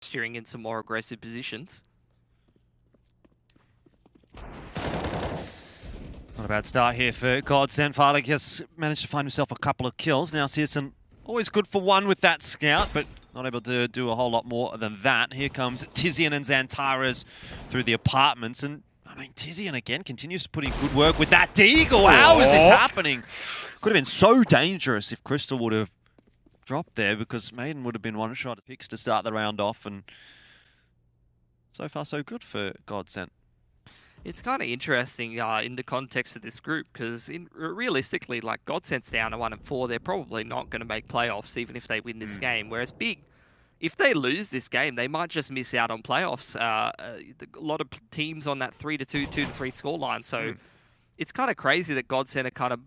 steering in some more aggressive positions. Not a bad start here for GODSENT. Farlig has managed to find himself a couple of kills. Now Searson, always good for one with that scout, but not able to do a whole lot more than that. Here comes Tizian and Xantares through the apartments, and I mean, Tizian again continues to put in good work with that deagle. How is this happening? Could have been so dangerous if Crystal would have dropped there, because Maiden would have been one shot at picks to start the round off, and so far so good for GODSENT. It's kind of interesting in the context of this group, because realistically, like, GODSENT's down to 1-4. They're probably not going to make playoffs even if they win this game. Whereas Big, if they lose this game, they might just miss out on playoffs. A lot of teams on that 3-2, 2-3 scoreline. So it's kind of crazy that GODSENT are kind of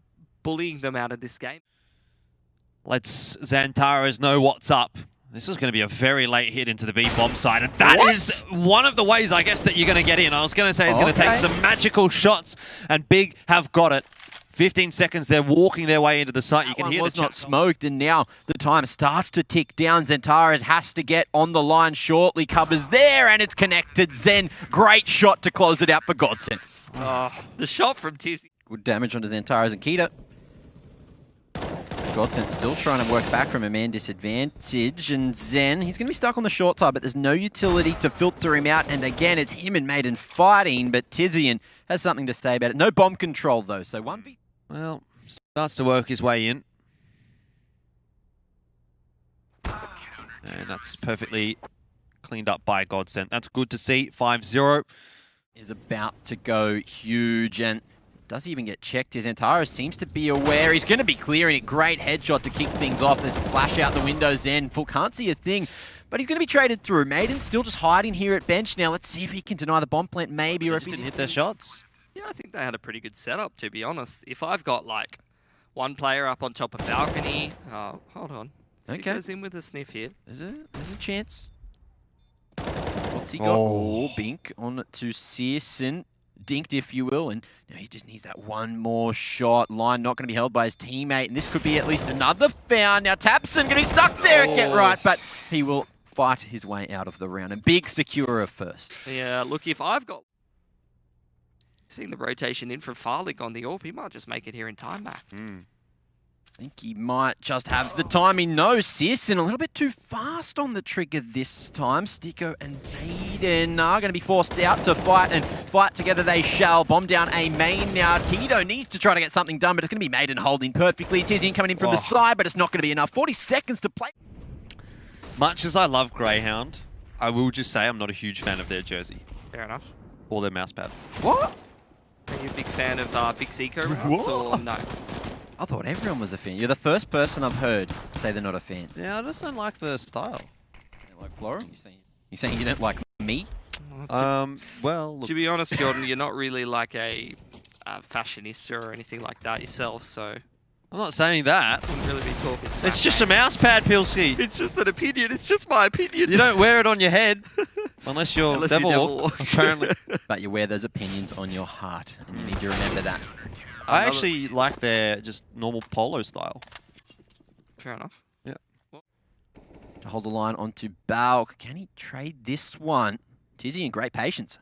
bullying them out of this game. Lets Xantares know what's up. This is going to be a very late hit into the B bomb side, and that is one of the ways, I guess, that you're going to get in. I was going to say he's going to take some magical shots, and Big have got it. 15 seconds, they're walking their way into the site. You can hear was not smoked, and now the time starts to tick down. Xantares has to get on the line shortly. Covers there, and it's connected. Zen, great shot to close it out for GODSENT. The shot from Tizi. Good damage onto Xantares and Keto. GODSENT still trying to work back from a man disadvantage, and Zen, he's going to be stuck on the short side, but there's no utility to filter him out, and again, it's him and Maiden fighting, but Tizian has something to say about it. No bomb control, though, so 1v... Well, starts to work his way in. And that's perfectly cleaned up by GODSENT. That's good to see. 5-0. Is about to go huge, and does he even get checked? Xantares seems to be aware. He's going to be clearing it. Great headshot to kick things off. There's a flash out the window. Zen full can't see a thing, but he's going to be traded through. Maiden still just hiding here at bench now. Let's see if he can deny the bomb plant, maybe, or if he didn't hit their shots. Yeah, I think they had a pretty good setup, to be honest. If I've got, like, one player up on top of balcony... hold on. Okay. Goes in with a sniff here. There's a chance. What's he got? Oh, Bink on to Searson. Dinked, if you will, and now he just needs that one more shot. Line not going to be held by his teammate, and this could be at least another found. Now Tapson going to be stuck there at Get Right, but he will fight his way out of the round, and Big secure first. Yeah, look, if I've got... Seeing the rotation in from Farlig on the AWP, he might just make it here in time back. I think he might just have the time. He knows Searson a little bit too fast on the trigger this time. Sticko and Maiden are going to be forced out to fight, and fight together they shall. Bomb down a main now. Keto needs to try to get something done, but it's going to be Maiden holding perfectly. Tizian coming in from the side, but it's not going to be enough. 40 seconds to play. Much as I love Greyhound, I will just say I'm not a huge fan of their jersey. Fair enough. Or their mousepad. What? Are you a big fan of Big Zico routes, or no? I thought everyone was a fan. You're the first person I've heard say they're not a fan. Yeah, I just don't like the style. You don't like Floral? You saying you don't like me? Well, look. To be honest, Jordan, you're not really like a fashionista or anything like that yourself, so... I'm not saying that. Wouldn't really be talking smack, it's just a mousepad, Pilski. It's just an opinion. It's just my opinion. You don't wear it on your head. Unless you're devil, apparently. But you wear those opinions on your heart, and you need to remember that. I actually like their just normal polo style. Fair enough. Yeah. To hold the line onto Balk. Can he trade this one? Tizzy in great patience.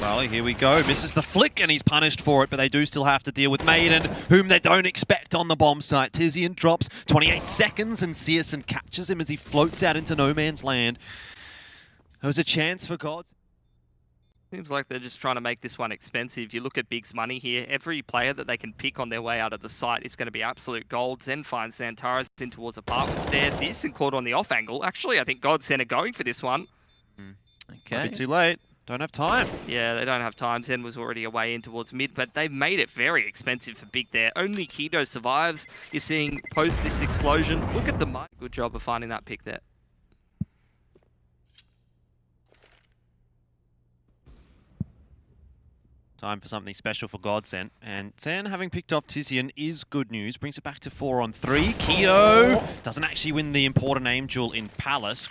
Well, here we go. Misses the flick, and he's punished for it, but they do still have to deal with Maiden, whom they don't expect on the bomb site. Tizian drops 28 seconds, and Searson catches him as he floats out into no man's land. There was a chance for Gods. Seems like they're just trying to make this one expensive. You look at Big's money here. Every player that they can pick on their way out of the site is going to be absolute gold. Zen finds Xantares in towards apartment stairs. Searson caught on the off angle. Actually, I think GODSENT are going for this one. Okay. A bit too late. Don't have time. Yeah, they don't have time. Zen was already away in towards mid, but they've made it very expensive for Big there. Only Keto survives. You're seeing post this explosion. Look at the mic. Good job of finding that pick there. Time for something special for GODSENT. And Zen having picked off Tizian is good news. Brings it back to 4-on-3. Keto doesn't actually win the important aim duel in Palace.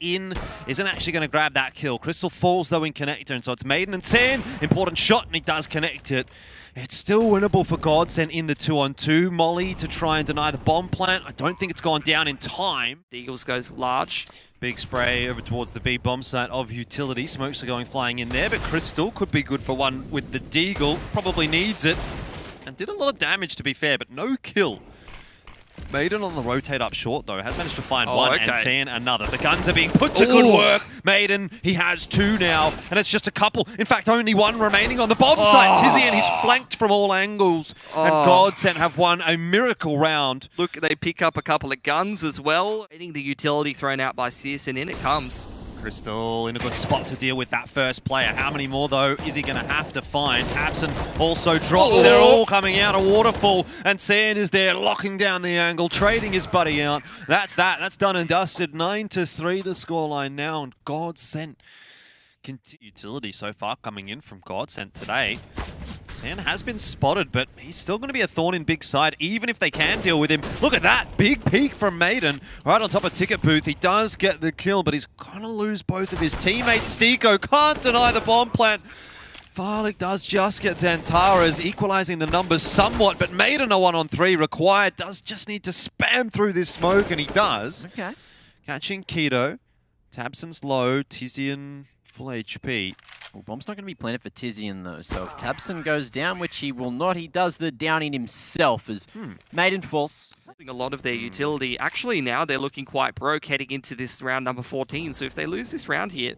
in, isn't actually going to grab that kill. Crystal falls though in connector, and so it's Maiden and San. Important shot, and he does connect it. It's still winnable for GODSENT in the 2-on-2. Molly to try and deny the bomb plant. I don't think it's gone down in time. The Eagles goes large. Big spray over towards the B bomb site of utility. Smokes are going flying in there, but Crystal could be good for one with the Deagle. Probably needs it. And did a lot of damage, to be fair, but no kill. Maiden on the rotate up short, though, has managed to find one and San another. The guns are being put to good work. Maiden, he has two now, and it's just a couple. In fact, only one remaining on the bomb site. Tizian, he's flanked from all angles, and GODSENT have won a miracle round. Look, they pick up a couple of guns as well. Getting the utility thrown out by Sears, and in it comes. Crystal in a good spot to deal with that first player. How many more, though, is he going to have to find? Tabson also drops. They're all coming out of Waterfall, and San is there locking down the angle, trading his buddy out. That's that. That's done and dusted. 9-3 the scoreline now, and GODSENT utility so far coming in from GODSENT today. San has been spotted, but he's still going to be a thorn in Big side, even if they can deal with him. Look at that, big peek from Maiden, right on top of Ticket Booth. He does get the kill, but he's going to lose both of his teammates. Stiko can't deny the bomb plant. Farlick does just get Xantaras, equalizing the numbers somewhat, but Maiden a 1-on-3 required. Does just need to spam through this smoke, and he does. Okay. Catching Keto. Tabson's low, Tizian full HP. Well, bomb's not going to be planted for Tizian, though, so if Tabson goes down, which he will not, he does the downing himself as Maiden falls. A lot of their utility. Actually, now they're looking quite broke heading into this round number 14, so if they lose this round here,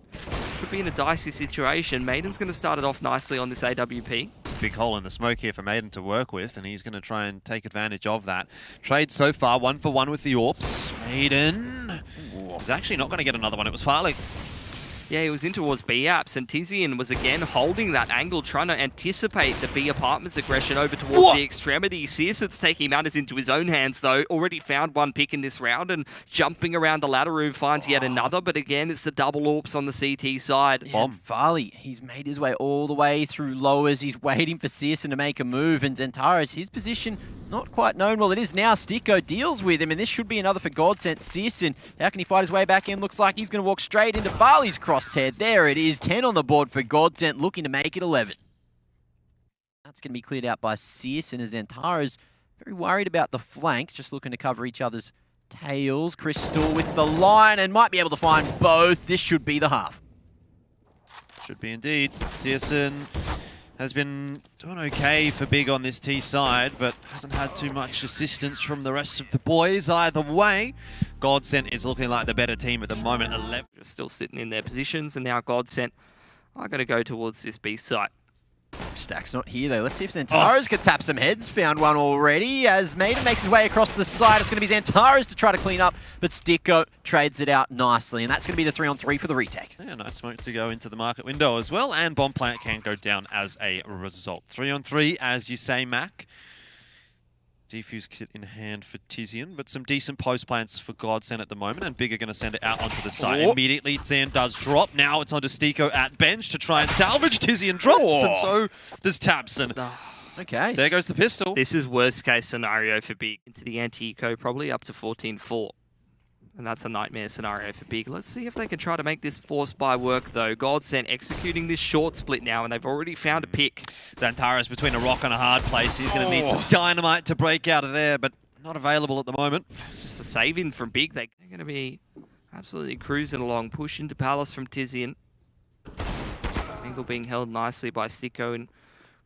could be in a dicey situation. Maiden's going to start it off nicely on this AWP. It's a big hole in the smoke here for Maiden to work with, and he's going to try and take advantage of that. Trade so far, 1-for-1 with the AWPs. Maiden is actually not going to get another one. It was Farley. Yeah, he was in towards B apps, and Tizian was again holding that angle, trying to anticipate the B apartments aggression over towards the extremity. Searson's taking matters into his own hands, though. Already found one pick in this round, and jumping around the ladder room finds yet another, but again, it's the double AWPs on the CT side. Yeah, Farley, he's made his way all the way through lowers. He's waiting for Searson to make a move, and Xantaras, his position not quite known. Well, it is now. Stiko deals with him, and this should be another for GODSENT. Searson, how can he fight his way back in? Looks like he's going to walk straight into Farley's crosshair. There it is, 10 on the board for GODSENT, looking to make it 11. That's going to be cleared out by Searson, as Xantaras very worried about the flank, just looking to cover each other's tails. Crystal with the line, and might be able to find both. This should be the half. Should be indeed. Searson has been doing okay for Big on this T side, but hasn't had too much assistance from the rest of the boys either way. GODSENT is looking like the better team at the moment. 11. Just still sitting in their positions, and now GODSENT are going to go towards this B site. Stack's not here, though. Let's see if Xantaras can tap some heads. Found one already. As Maiden makes his way across the side, it's going to be Xantaras to try to clean up, but Stiko trades it out nicely, and that's going to be the 3-on-3 for the retake. Yeah, nice smoke to go into the market window as well, and bomb plant can go down as a result. 3-on-3, as you say, Mac. Defuse kit in hand for Tizian, but some decent post plants for GODSENT at the moment, and Big are going to send it out onto the side. Immediately, Zan does drop. Now it's onto Stiko at bench to try and salvage. Tizian drops, and so does Tabson. Okay. There goes the pistol. This is worst case scenario for Big. Into the anti-eco, probably up to 14-4. And that's a nightmare scenario for Big. Let's see if they can try to make this force buy work, though. GODSENT executing this short split now, and they've already found a pick. Xantaras between a rock and a hard place. He's going to need some dynamite to break out of there, but not available at the moment. It's just a save-in from Big. They're going to be absolutely cruising along. Push into Palace from Tizian. Angle being held nicely by Stiko in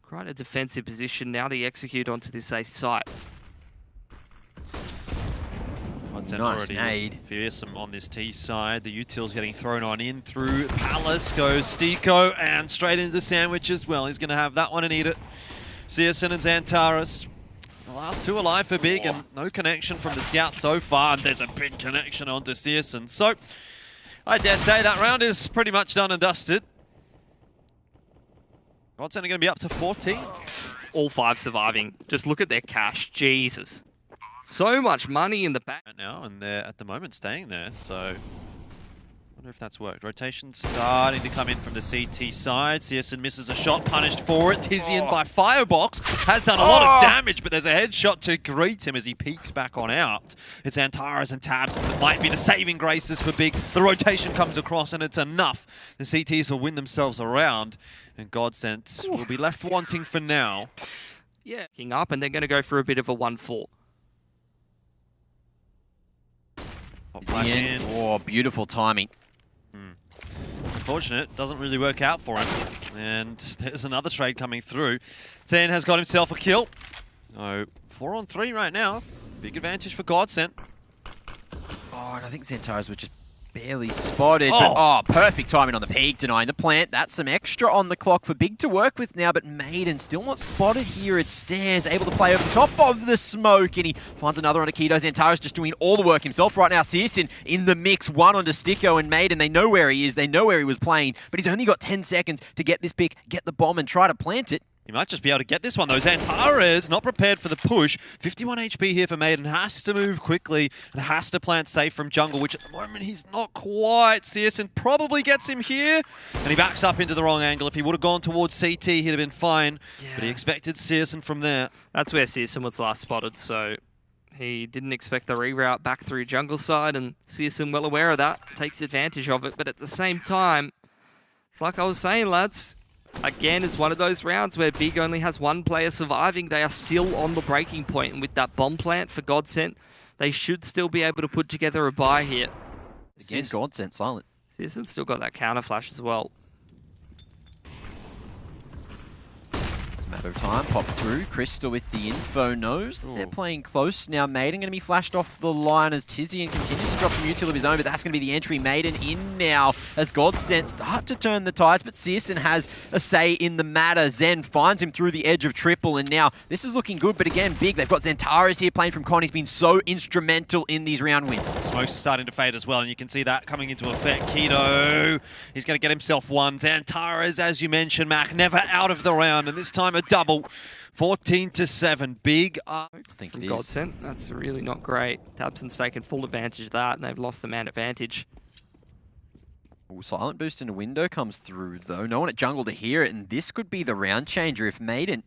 quite a defensive position. Now they execute onto this A site. Nice nade. Fearsome on this T side. The util's getting thrown on in through Palace. Goes Stiko and straight into the sandwich as well. He's going to have that one and eat it. Searson and Xantaras. The last two alive for Big, and no connection from the scout so far. And there's a big connection onto Searson. So I dare say that round is pretty much done and dusted. GODSENT are going to be up to 14. All 5 surviving. Just look at their cash. Jesus. So much money in the back. Right now, and they're at the moment staying there, so wonder if that's worked. Rotation starting to come in from the CT side. Searson misses a shot, punished for it. Tizian by Firebox has done a lot of damage, but there's a headshot to greet him as he peeks back on out. It's Antares and Tabs that might be the saving graces for Big. The rotation comes across and it's enough. The CTs will win themselves around, and GODSENT will be left wanting for now. Yeah, picking up, and they're going to go for a bit of a 1-4. Oh, beautiful timing. Unfortunate, doesn't really work out for him. And there's another trade coming through. 10 has got himself a kill. So 4-on-3 right now. Big advantage for GODSENT. Oh, and I think Zentaros was just barely spotted. But, perfect timing on the peak, denying the plant. That's some extra on the clock for Big to work with now, but Maiden still not spotted here at stairs, able to play over the top of the smoke, and he finds another on Akido. Zentaros just doing all the work himself right now. Searson in the mix, one onto Sticko and Maiden. They know where he is, they know where he was playing, but he's only got 10 seconds to get this pick, get the bomb, and try to plant it. He might just be able to get this one, though. Antares not prepared for the push. 51 HP here for Maiden. Has to move quickly and has to plant safe from jungle, which at the moment he's not quite. Searson probably gets him here, and he backs up into the wrong angle. If he would have gone towards CT, he'd have been fine, but he expected Searson from there. That's where Searson was last spotted, so he didn't expect the reroute back through jungle side, and Searson, well aware of that, takes advantage of it. But at the same time, it's like I was saying, lads, again, it's one of those rounds where Big only has one player surviving. They are still on the breaking point, and with that bomb plant for GODSENT, they should still be able to put together a buy here. Again, GODSENT silent. Searson's still got that counter flash as well. It's a matter of time. Pop through. Crystal with the info knows that they're playing close. Now Maiden going to be flashed off the line as Tizian continues to drop some util of his own, but that's going to be the entry. Maiden in now as GODSENT start to turn the tides, but Searson has a say in the matter. Zen finds him through the edge of triple, and now this is looking good, but again, Big, they've got Zentaris here playing from Con. He's been so instrumental in these round wins. Smoke's starting to fade as well, and you can see that coming into effect. Keto, he's going to get himself one. Zantares, as you mentioned, Mac, never out of the round, and this time a double. 14-7. Big up. I think From it is. GODSENT, that's really not great. Tabson's taken full advantage of that, and they've lost the man advantage. Ooh, silent boost in a window comes through, though. No one at jungle to hear it, and this could be the round changer if Maiden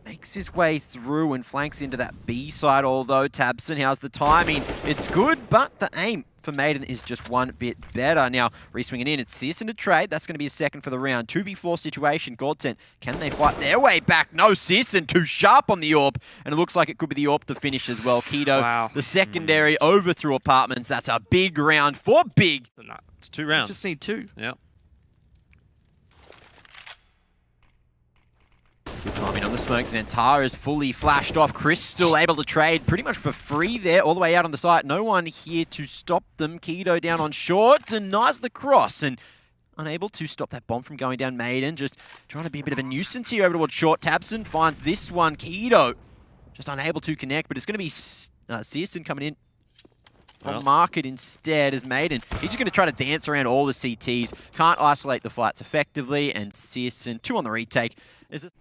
makes his way through and flanks into that B side, although Tabson, how's the timing? It's good, but the aim for Maiden is just one bit better. Now, re-swinging in, it's Searson to trade. That's going to be a second for the round. 2v4 situation. GODSENT, can they fight their way back? No, Searson too sharp on the AWP, and it looks like it could be the AWP to finish as well. Keto, the secondary over through apartments. That's a big round for Big. It's 2 rounds. Just need 2. Yeah. Good timing on the smoke. Zentara is fully flashed off. Crystal able to trade pretty much for free there, all the way out on the site. No one here to stop them. Keto down on short, denies the cross, and unable to stop that bomb from going down. Maiden just trying to be a bit of a nuisance here over towards short. Tabson finds this one. Keto just unable to connect, but it's going to be Searson coming in on market instead as Maiden. He's just going to try to dance around all the CTs. Can't isolate the fights effectively, and Searson, 2 on the retake. Is it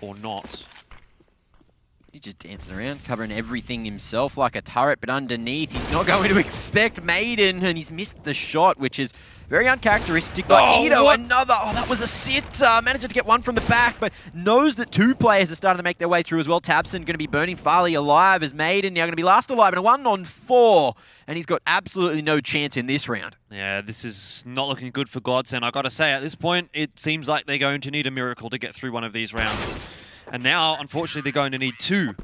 or not? He's just dancing around, covering everything himself like a turret, but underneath, he's not going to expect Maiden, and he's missed the shot, which is very uncharacteristic. Keto, another, that was a sitter. Managed to get one from the back, but knows that 2 players are starting to make their way through as well. Tabson going to be burning Farley alive as Maiden now going to be last alive in a 1-on-4, and he's got absolutely no chance in this round. Yeah, this is not looking good for GODSENT. I got to say, at this point, it seems like they're going to need a miracle to get through one of these rounds. And now, unfortunately, they're going to need 2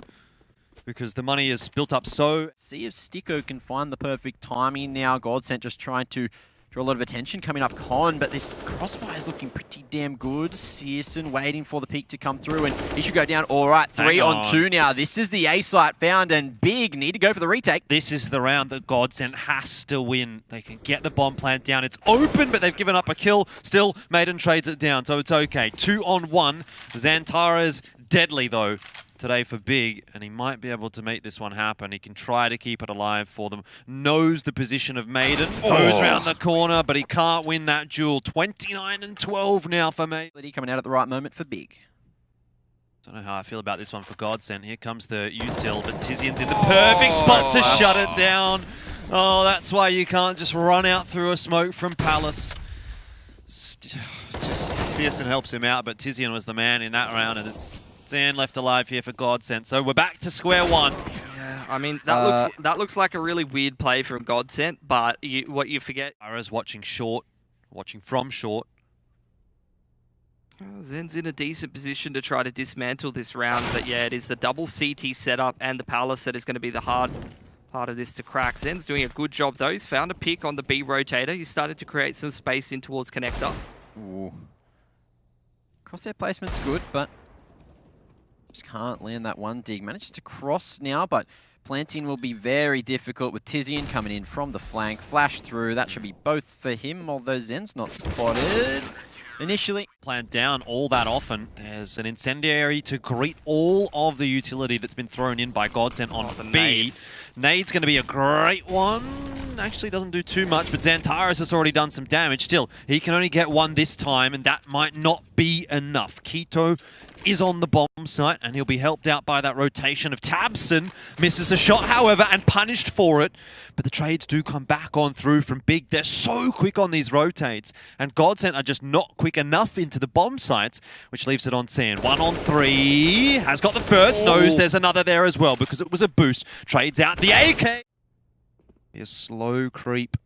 because the money is built up so... See if Sticko can find the perfect timing now. GODSENT just trying to draw a lot of attention coming up Con, but this crossfire is looking pretty damn good. Searson waiting for the peak to come through, and he should go down. All right, 3-on-2 now. This is the A site found, and Big need to go for the retake. This is the round that GODSENT has to win. They can get the bomb plant down. It's open, but they've given up a kill. Still, Maiden trades it down, so it's okay. 2-on-1. Zantara's deadly, though, today for Big, and he might be able to make this one happen. He can try to keep it alive for them. Knows the position of Maiden. Goes around the corner, but he can't win that duel. 29-12 now for Maiden. Coming out at the right moment for Big. Don't know how I feel about this one for GODSENT. Here comes the util, but Tizian's in the perfect spot to shut it down. Oh, that's why you can't just run out through a smoke from Palace. Just Searson helps him out, but Tizian was the man in that round, and it's Zan left alive here for GODSENT. So we're back to square one. Yeah, I mean, that looks like a really weird play from GODSENT, but what you forget... Ara's watching short, watching from short. Zen's in a decent position to try to dismantle this round, but yeah, it is the double CT setup and the Palace that is going to be the hard part of this to crack. Zen's doing a good job though. He's found a pick on the B rotator. He's started to create some space in towards connector. Ooh. Crosshair placement's good, but just can't land that one dig. Manages to cross now, but planting will be very difficult with Tizian coming in from the flank. Flash through. That should be both for him, although Zen's not spotted initially. Planned down all that often. There's an incendiary to greet all of the utility that's been thrown in by GODSENT on B. Nade's going to be a great one. Actually doesn't do too much, but Xantares has already done some damage. Still, he can only get one this time, and that might not be enough. Keto is on the bomb site, and he'll be helped out by that rotation of Tabson. Misses a shot, however, and punished for it. But the trades do come back on through from Big. They're so quick on these rotates, and GODSENT are just not quick enough into the bomb sites, which leaves it on San. 1 on 3. Has got the first. Knows there's another there as well, because it was a boost. Trades out the AK. A slow creep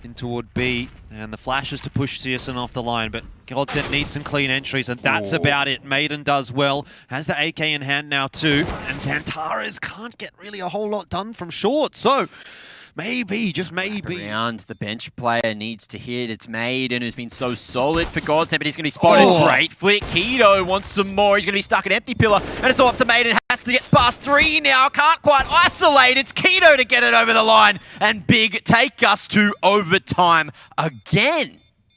in toward B, and the flashes to push Searson off the line, but GODSENT needs some clean entries, and that's about it. Maiden does well, has the AK in hand now too, and Xantares can't get really a whole lot done from short, so maybe, just maybe. Around the bench player needs to hit. It's Maiden, who's been so solid for GODSENT, but he's going to be spotted. Great flick. Keto wants some more. He's going to be stuck at empty pillar, and it's all up to Maiden. Has to get past 3 now. Can't quite isolate. It's Keto to get it over the line, and Big take us to overtime again.